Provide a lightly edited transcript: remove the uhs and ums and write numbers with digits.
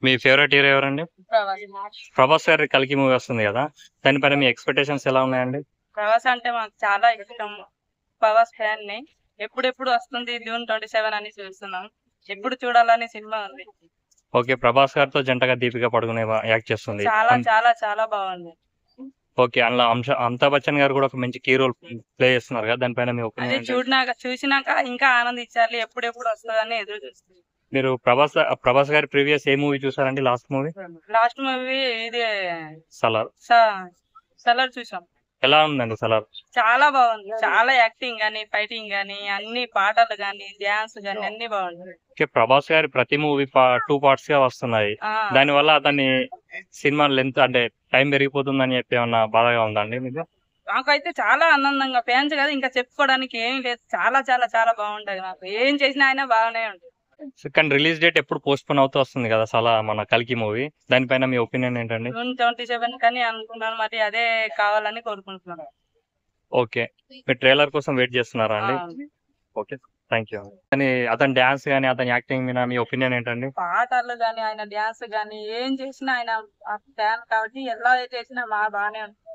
మీ favourite hero ఎవరండి? ప్రభాస్. ప్రభాస్ గారి 'కల్కి' మూవీ వస్తుంది కదా! దానిపైన మీ ఎక్స్‌పెక్టేషన్స్ ఎలా ఉన్నాయండి? ప్రభాస్ అంటే మాకు చాలా ఇష్టం. ప్రభాస్ ఫ్యాన్ ని. ఎప్పుడెప్పుడు వస్తుంది జూన్ 27 అని చూస్తున్నాం. ఎప్పుడు చూడాలని సినిమా ఉంది. ఓకే. ప్రభాస్ గారితో జంటగా 'దీపిక పడుకునే' యాక్ట్ చేస్తుంది. చాలా చాలా చాలా బాగుంది. ఓకే. అందులో అమితాబ్ బచ్చన్ గారు కూడా ఒక మంచి కీ రోల్ ప్లే చేస్తున్నారు కదా! దానిపైన మీ అది ఒపీనియన్ ఏంటి? చూసినాక ఇంకా ఆనందించాలి. ఎప్పుడెప్పుడు వస్తుందని ఎదురు చూస్తుంది. మీరు ప్రభాస్ గారి ప్రీవియస్ ఏ మూవీ చూసారండి లాస్ట్ మూవీ? లాస్ట్ మూవీ ఇది 'సలార్'. సలార్ చూసాం. ఎలా ఉందండి 'సలార్'? చాలా బాగుంది. చాలా యాక్టింగ్ గానీ, ఫైటింగ్ గానీ, అన్ని పాటలు గానీ, డాన్స్ గానీ అన్ని బాగుంది. ఓకే. ప్రభాస్ గారి ప్రతి మూవీ 2 పార్ట్స్ గా వస్తున్నాయి. దానివల్ల అతని సినిమా లెంత్ అంటే టైం పెరిగిపోతుందని చెప్పి ఏమన్నా బాధగా ఉందా అండి మీకు? నాకైతే చాలా ఆనందంగా, ఫ్యాన్స్ కదా ఇంకా చెప్పుకోవడానికి ఏం లేదు. చాలా చాలా చాలా బాగుంటది. నాకు ఏం చేసినా ఆయన బాగానే ఉంటుంది. కానీ రిలీజ్ డేట్ ఎప్పుడు పోస్ట్ పోన్ అవుతూ వస్తుంది కదా మన 'కల్కి' మూవీ. దానిపైన మీ ఒపీనియన్ ఏంటండి? జూన్ 27 కని అనుకుంటున్నాను. మరి అదే కావాలని కోరుకుంటున్నాను. ఓకే. మీరు ట్రైలర్ కోసం వెయిట్ చేస్తున్నారా అండి? ఓకే. Thank you. కానీ అతని డాన్స్ గానీ, అతని యాక్టింగ్ మీద మీ ఒపీనియన్ ఏంటండి? పాటలు గానీ, ఆయన డాన్స్ గానీ ఏం చేసినా ఆయన ఫ్యాన్ కాబట్టి ఎలా చేసినా బాగానే ఉంటుంది.